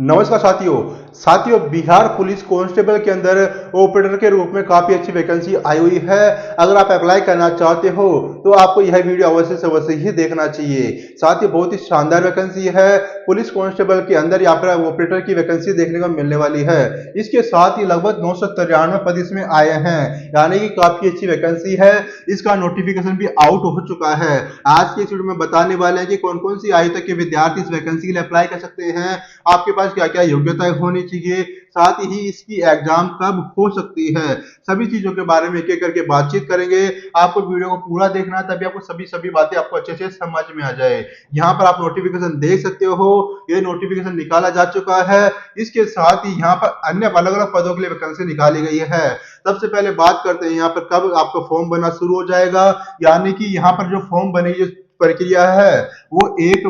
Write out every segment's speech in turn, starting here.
नमस्कार साथियों Bihar police constable के अंदर ऑपरेटर के रूप में काफी अच्छी वैकेंसी आई हुई है। अगर आप अप्लाई करना चाहते हो तो आपको यह वीडियो अवश्य से अवश्य ही देखना चाहिए। साथियों बहुत ही शानदार वैकेंसी है। पुलिस कांस्टेबल के अंदर यहाँ पर ऑपरेटर की वैकेंसी देखने को मिलने वाली है। इसके साथ ही लगभग 993 पद इसमें आए हैं, यानी कि काफी अच्छी वैकेंसी है। इसका नोटिफिकेशन भी आउट हो चुका है। आज के इस वीडियो में बताने वाले हैं कि कौन कौन सी आयु तक के विद्यार्थी इस वैकेंसी के लिए अप्लाई कर सकते हैं, आपके पास क्या क्या योग्यता होनी चाहिए, साथ ही इसकी एग्जाम कब हो सकती है। सभी चीजों के बारे में एक एक करके बातचीत करेंगे। आपको वीडियो को पूरा देखना है, तभी आपको सभी बातें आपको अच्छे से समझ में आ जाए। यहाँ पर आप नोटिफिकेशन देख सकते हो, ये नोटिफिकेशन निकाला जा चुका है। इसके साथ ही यहाँ पर अन्य अलग अलग पदों के लिए वैकेंसी निकाली गई है। सबसे पहले बात करते हैं यहाँ पर कब आपका फॉर्म बनना शुरू हो जाएगा। यानी कि यहाँ पर जो फॉर्म बनेगी, प्रक्रिया है वो 1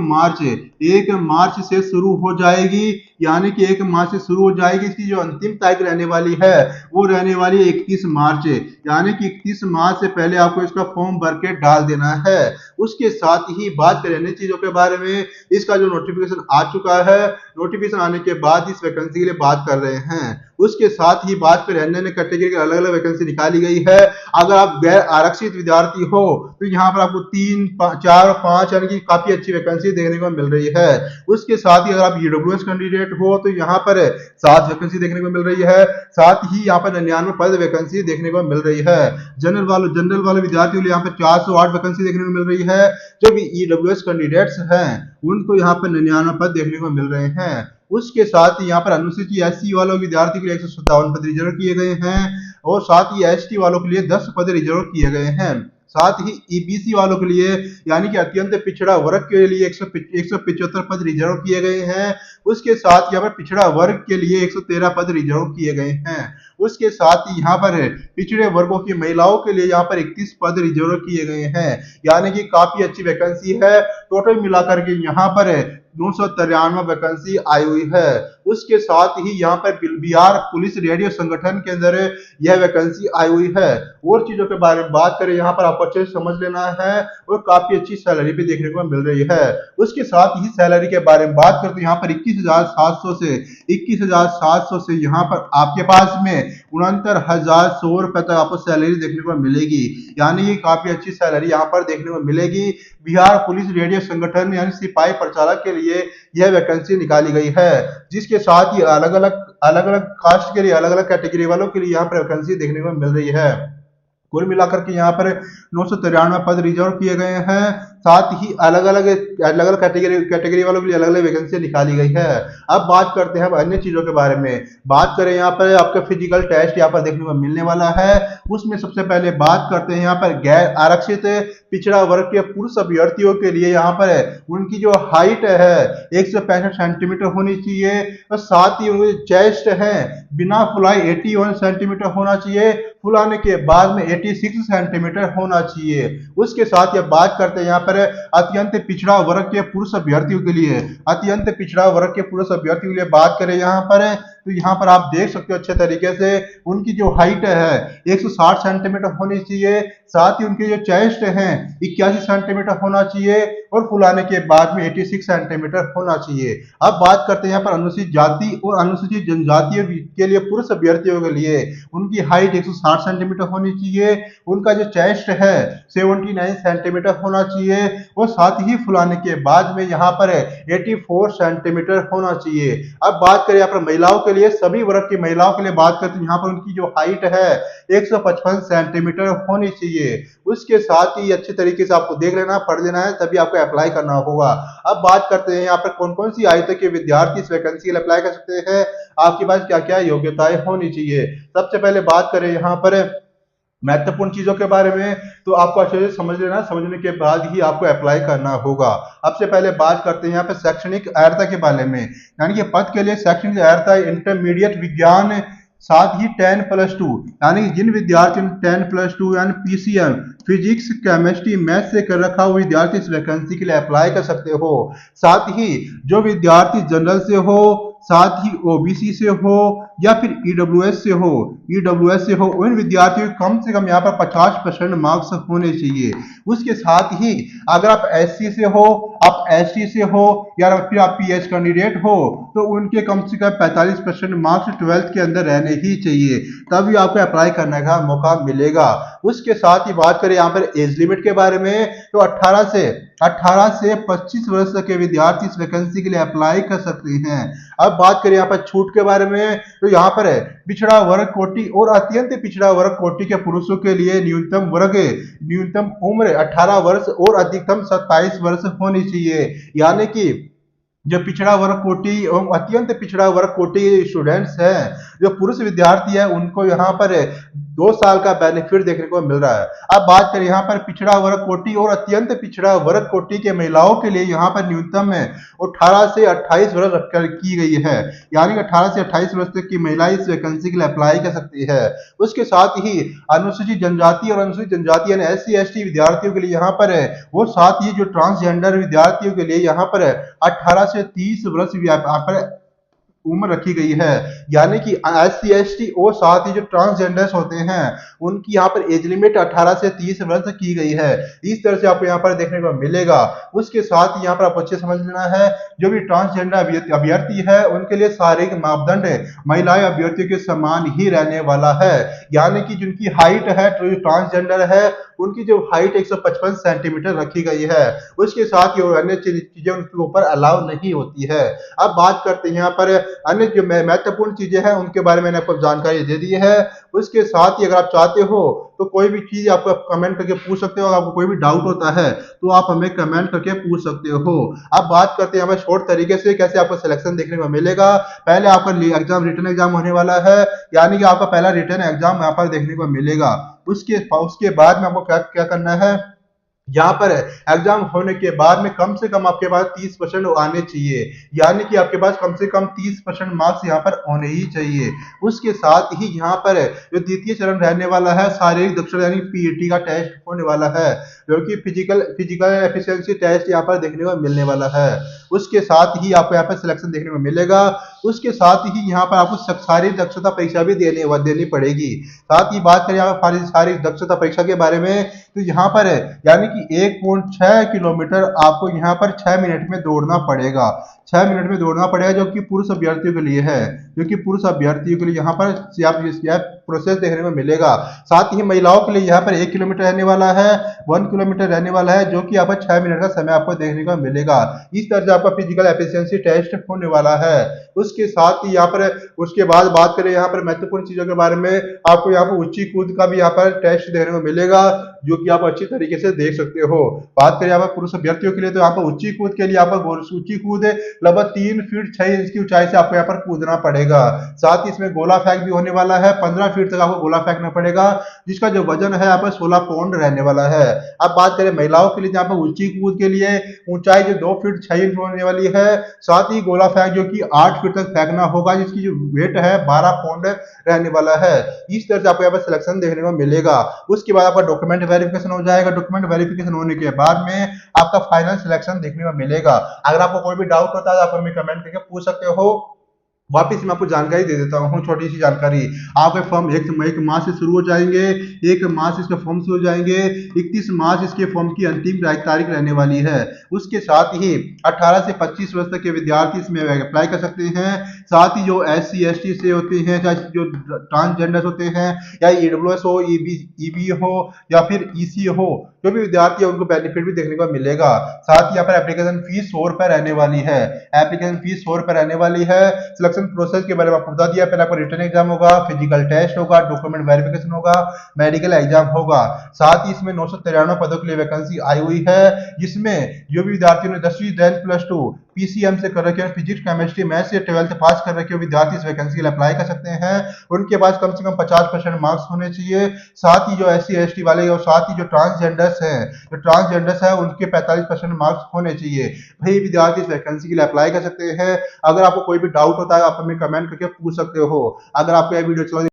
मार्च से शुरू हो जाएगी। यानी कि 1 मार्च से शुरू हो जाएगी। इसकी जो अंतिम तारीख रहने वाली है वो रहने वाली है 31 मार्च। यानी कि 31 मार्च से पहले आपको इसका फॉर्म भर के डाल देना है। उसके साथ ही बात करें अन्य चीजों के बारे में, इसका जो नोटिफिकेशन आ चुका है, नोटिफिकेशन आने के बाद इस वैकेंसी के लिए बात कर रहे हैं। उसके साथ ही बात करें अन्य कैटेगरी की अलग अलग वैकेंसी निकाली गई है। अगर आप गैर आरक्षित विद्यार्थी हो तो यहाँ पर आपको 3, 4 और 5 यानी कि काफी अच्छी वैकेंसी देखने को मिल रही है। उसके साथ ही अगर आप ईडब्ल्यूएस कैंडिडेट हो तो यहाँ पर 7 वैकेंसी देखने को मिल रही है। साथ ही यहाँ पर 99 पद वैकेंसी देखने को मिल रही है। जनरल वाले विद्यार्थियों के लिए यहाँ पर 408 वैकेंसी देखने को मिल रही है। जो भी ईडब्ल्यूएस कैंडिडेट्स हैं उनको यहाँ पर 99 पद देखने को मिल रहे हैं। उसके साथ ही यहाँ पर अनुसूचित एससी वालों विद्यार्थी के लिए 157 पद रिजर्व किए गए हैं और साथ ही एसटी वालों के लिए 10 पद रिजर्व किए गए हैं। साथ ही ईबीसी वालों के लिए यानी कि अत्यंत पिछड़ा वर्ग के लिए 175 पद रिजर्व किए गए हैं। उसके साथ यहाँ पर पिछड़ा वर्ग के लिए 113 पद रिजर्व किए गए हैं। उसके साथ ही यहाँ पर पिछड़े वर्गों की महिलाओं के लिए यहाँ पर 31 पद रिजर्व किए गए हैं। यानी कि काफी अच्छी वैकेंसी है। टोटल मिलाकर के यहाँ पर 993 वैकेंसी आई हुई है। उसके साथ ही यहाँ पर बिहार पुलिस रेडियो संगठन के अंदर यह वैकेंसी आई हुई है। और चीजों के बारे में बात करें, यहाँ पर आपको अच्छे से समझ लेना है और काफी अच्छी सैलरी भी देखने को मिल रही है। उसके साथ ही सैलरी के बारे में बात करते हैं, यहाँ पर 21,700 से यहाँ पर आपके पास में 69,100 रुपए तक आपको सैलरी देखने को मिलेगी। यानी कि काफी अच्छी सैलरी यहाँ पर देखने को मिलेगी। बिहार पुलिस रेडियो संगठन यानी सिपाही प्रचारक के लिए यह वैकेंसी निकाली गई है। जिसके साथ ही अलग अलग कास्ट के लिए, अलग अलग कैटेगरी वालों के लिए यहाँ पर वैकेंसी देखने को मिल रही है। कुल मिलाकर के यहाँ पर 993 पद रिजर्व किए गए हैं। साथ ही अलग अलग कैटेगरी वालों के लिए अलग अलग वैकेंसी निकाली गई है। अब बात करते हैं अब अन्य चीजों के बारे में। बात करें यहाँ पर आपका फिजिकल टेस्ट यहाँ पर देखने को मिलने वाला है। उसमें सबसे पहले बात करते हैं यहाँ पर गैर आरक्षित पिछड़ा वर्ग के पुरुष अभ्यर्थियों के लिए यहाँ पर उनकी जो हाइट है 165 सेंटीमीटर होनी चाहिए और साथ ही उनकी चेस्ट है बिना फुलाई 81 सेंटीमीटर होना चाहिए, फुलाने के बाद में 86 सेंटीमीटर होना चाहिए। उसके साथ ये बात करते हैं यहाँ पर अत्यंत पिछड़ा वर्ग के पुरुष अभ्यर्थियों के लिए, अत्यंत पिछड़ा वर्ग के पुरुष अभ्यर्थियों के लिए बात करें यहाँ पर तो यहाँ पर आप देख सकते हो अच्छे तरीके से उनकी जो हाइट है 160 सेंटीमीटर होनी चाहिए। साथ ही उनकी जो चेस्ट है 81 सेंटीमीटर होना चाहिए और फुलाने के बाद में 86 सेंटीमीटर होना चाहिए। अब बात करते हैं यहाँ पर अनुसूचित जाति और अनुसूचित जनजातियों के लिए पुरुष अभ्यर्थियों के लिए उनकी हाइट 160 सेंटीमीटर होनी चाहिए, उनका जो चेस्ट है 79 सेंटीमीटर होना चाहिए और साथ ही फुलाने के बाद में यहाँ पर 84 सेंटीमीटर होना चाहिए। अब बात करें यहाँ पर महिलाओं के लिए, सभी वर्ग की महिलाओं के लिए बात करते हैं यहाँ पर उनकी जो हाइट है 155 सेंटीमीटर होनी चाहिए। उसके साथ ही अच्छे तरीके से आपको देख लेना, पढ़ लेना है, तभी आपको अप्लाई करना होगा। अब बात करते हैं यहाँ पर कौन कौन सी आयु तक के विद्यार्थी इस वैकेंसी के लिए अप्लाई कर सकते हैं, आपके पास क्या क्या योग्यताएं होनी चाहिए। सबसे पहले बात करें यहाँ पर महत्वपूर्ण चीजों के बारे में, तो आपको अच्छे से समझ लेना, समझने के बाद ही आपको अप्लाई करना होगा। अब से पहले बात करते हैं यहाँ पे शैक्षणिक अर्हता के बारे में, यानी कि पद के लिए शैक्षणिक अर्हता इंटरमीडिएट विज्ञान, साथ ही 10+2 यानी जिन विद्यार्थियों ने 10+2 यानी पीसीएम फिजिक्स केमिस्ट्री मैथ से कर रखा हुआ विद्यार्थी इस वैकेंसी के लिए अप्लाई कर सकते हो। साथ ही जो विद्यार्थी जनरल से हो, साथ ही ओबीसी से हो या फिर ईडब्ल्यूएस से हो उन विद्यार्थियों के कम से कम यहाँ पर 50% मार्क्स होने चाहिए। उसके साथ ही अगर आप एससी से हो, आप एसटी से हो या फिर आप पीएच कैंडिडेट हो तो उनके कम से कम 45% मार्क्स 12th के अंदर रहने ही चाहिए, तभी आपको अप्लाई करने का मौका मिलेगा। उसके साथ ही बात करें यहाँ पर एज लिमिट के बारे में तो 18 से 25 वर्ष तक के विद्यार्थी इस वैकेंसी के लिए अप्लाई कर सकते हैं। अब बात करें यहाँ पर छूट के बारे में तो यहाँ पर है पिछड़ा वर्ग कोटि और अत्यंत पिछड़ा वर्ग कोटि के पुरुषों के लिए न्यूनतम उम्र 18 वर्ष और अधिकतम 27 वर्ष होनी चाहिए। यानी कि जो पिछड़ा वर्ग कोटि एवं अत्यंत पिछड़ा वर्ग कोटि स्टूडेंट्स हैं, जो पुरुष विद्यार्थी है, उनको यहाँ पर 2 साल का बेनिफिट देखने को मिल रहा है। अब बात करें यहाँ पर पिछड़ा वर्ग कोटि और अत्यंत पिछड़ा वर्ग कोटि के महिलाओं के लिए यहाँ पर न्यूनतम है 18 से 28 वर्ष की गई है, यानी कि 18 से 28 वर्ष तक की महिलाएं इस वैकेंसी के लिए अप्लाई कर सकती है। उसके साथ ही अनुसूचित जनजाति और अनुसूचित जनजाति यानी एससी एसटी विद्यार्थियों के लिए यहाँ पर है, और साथ ही जो ट्रांसजेंडर विद्यार्थियों के लिए यहाँ पर 18 से 30 वर्ष यहाँ पर उम्र रखी गई है। यानी कि एससी एसटी और साथ ही जो ट्रांसजेंडर्स होते हैं उनकी यहाँ पर एज लिमिट 18 से 30 वर्ष की गई है। इस तरह से आपको यहाँ पर देखने को मिलेगा। उसके साथ ही यहाँ पर आपको अच्छे समझ लेना है, जो भी ट्रांसजेंडर अभ्यर्थी है उनके लिए शारीरिक मापदंड महिलाएं अभ्यर्थियों के समान ही रहने वाला है। यानी कि जिनकी हाइट है, जो ट्रांसजेंडर है, उनकी जो हाइट 155 सेंटीमीटर रखी गई है। उसके साथ ही अन्य चीजें उनके ऊपर अलाउ नहीं होती है। अब बात करते हैं यहाँ पर अन्य जो महत्वपूर्ण चीजें हैं उनके बारे में मैंने आपको जानकारी दे दी है। उसके साथ ही अगर आप चाहते हो तो कोई भी चीज आप कमेंट करके पूछ सकते हो, आपको कोई भी डाउट होता है तो आप हमें कमेंट करके पूछ सकते हो। अब बात करते हैं हमें शॉर्ट तरीके से कैसे आपको सिलेक्शन देखने को मिलेगा। पहले आपका एग्जाम रिटन एग्जाम होने वाला है, यानी कि आपका पहला रिटन एग्जाम यहाँ पर देखने को मिलेगा। उसके बाद में आपको क्या करना है, यहाँ पर एग्जाम होने के बाद में कम से कम आपके पास 30% आने चाहिए, यानी कि आपके पास कम से कम 30% मार्क्स यहाँ पर होने ही चाहिए। उसके साथ ही यहाँ पर जो द्वितीय चरण रहने वाला है शारीरिक दक्षता यानी पीईटी का टेस्ट होने वाला है, जो कि फिजिकल एफिशिएंसी टेस्ट यहाँ पर देखने को मिलने वाला है। उसके साथ ही आपको यहाँ पर सिलेक्शन देखने को मिलेगा। उसके साथ ही यहाँ पर आपको शारीरिक दक्षता परीक्षा भी देनी पड़ेगी। साथ ही बात करें यहाँ पर शारीरिक दक्षता परीक्षा के बारे में तो यहाँ पर है यानी कि 1.6 किलोमीटर आपको यहाँ पर 6 मिनट में दौड़ना पड़ेगा। 6 मिनट में दौड़ना पड़ेगा, जो कि पुरुष अभ्यर्थियों के लिए है, जो कि पुरुष अभ्यर्थियों के लिए यहाँ पर प्रोसेस देखने को मिलेगा। साथ ही महिलाओं के लिए यहाँ पर 1 किलोमीटर रहने वाला है, 1 किलोमीटर रहने वाला है, जो कि यहाँ पर 6 मिनट का समय आपको देखने को मिलेगा। इस तरह से आपका फिजिकल एफिशिएंसी टेस्ट होने वाला है। उसके साथ ही यहाँ पर उसके बाद बात करें यहाँ पर महत्वपूर्ण चीजों के बारे में, आपको यहाँ पर ऊंची कूद का भी यहाँ पर टेस्ट देखने को मिलेगा, जो कि आप अच्छी तरीके से देख सकते हो। बात करें यहाँ पर पुरुष अभ्यर्थियों के लिए तो यहाँ पर ऊंची कूद के लिए यहाँ पर ऊंची कूद लगभग 3 फीट 6 इंच की ऊंचाई से आपको यहाँ पर कूदना पड़ेगा। साथ ही इसमें गोला फेंक भी होने वाला है, 15 फीट तक आपको गोला फेंकना पड़ेगा, जिसका जो वजन है यहाँ पर 16 पाउंड रहने वाला है। अब बात करें महिलाओं के लिए, यहाँ पर ऊंची कूद के लिए ऊंचाई जो 2 फीट 6 इंच होने वाली है, साथ ही गोला फेंक जो कि 8 फीट तक फेंकना होगा, जिसकी जो वेट है 12 पाउंड रहने वाला है। इस तरह से आपको यहाँ पर सिलेक्शन देखने को मिलेगा। उसके बाद आपका डॉक्यूमेंट वेरिफिकेशन हो जाएगा। डॉक्यूमेंट वेरिफिकेशन होने के बाद में आपका फाइनल सिलेक्शन देखने को मिलेगा। अगर आपको कोई भी डाउट होता है आप हमें कमेंट करके पूछ सकते हो। वापिस मैं आपको जानकारी दे देता हूँ, छोटी सी जानकारी। आपके फॉर्म 1 मार्च से शुरू हो जाएंगे, 1 मार्च इसके फॉर्म शुरू हो जाएंगे, 31 मार्च इसके फॉर्म की अंतिम तारीख रहने वाली है। उसके साथ ही 18 से 25 वर्ष तक के विद्यार्थी इसमें अप्लाई कर सकते हैं। साथ ही जो SC ST से होते हैं, चाहे जो ट्रांसजेंडर होते हैं, या EWS हो, EB हो या फिर EC हो, जो भी विद्यार्थी है उनको बेनिफिट भी देखने को मिलेगा। साथ ही यहाँ पर एप्लीकेशन फीस 100 रुपए रहने वाली है। एप्लीकेशन फीस 100 रुपए रहने वाली है। सिलेक्शन प्रोसेस के बारे में आपको बता दिया। पहले आपका रिटन एग्जाम होगा, फिजिकल टेस्ट होगा, डॉक्यूमेंट वेरिफिकेशन होगा, मेडिकल एग्जाम होगा। साथ ही इसमें 993 पदों के लिए वैकेंसी आई हुई है, जिसमें जो भी विद्यार्थियों ने 10वीं 10 प्लस 2 PCM से कर रखे हैं, फिजिक्स केमिस्ट्री मैथ्स से 12th पास कर रखे हो विद्यार्थी इस वैकेंसी के लिए अप्लाई कर सकते हैं। उनके पास कम से कम 50% मार्क्स होने चाहिए। साथ ही जो SC ST वाले और साथ ही जो ट्रांसजेंडर्स हैं उनके 45% मार्क्स होने चाहिए। वही विद्यार्थी इस वैकेंसी के लिए अप्लाई कर सकते हैं। अगर आपको कोई भी डाउट होता है आप हमें कमेंट करके पूछ सकते हो। अगर आपको यह वीडियो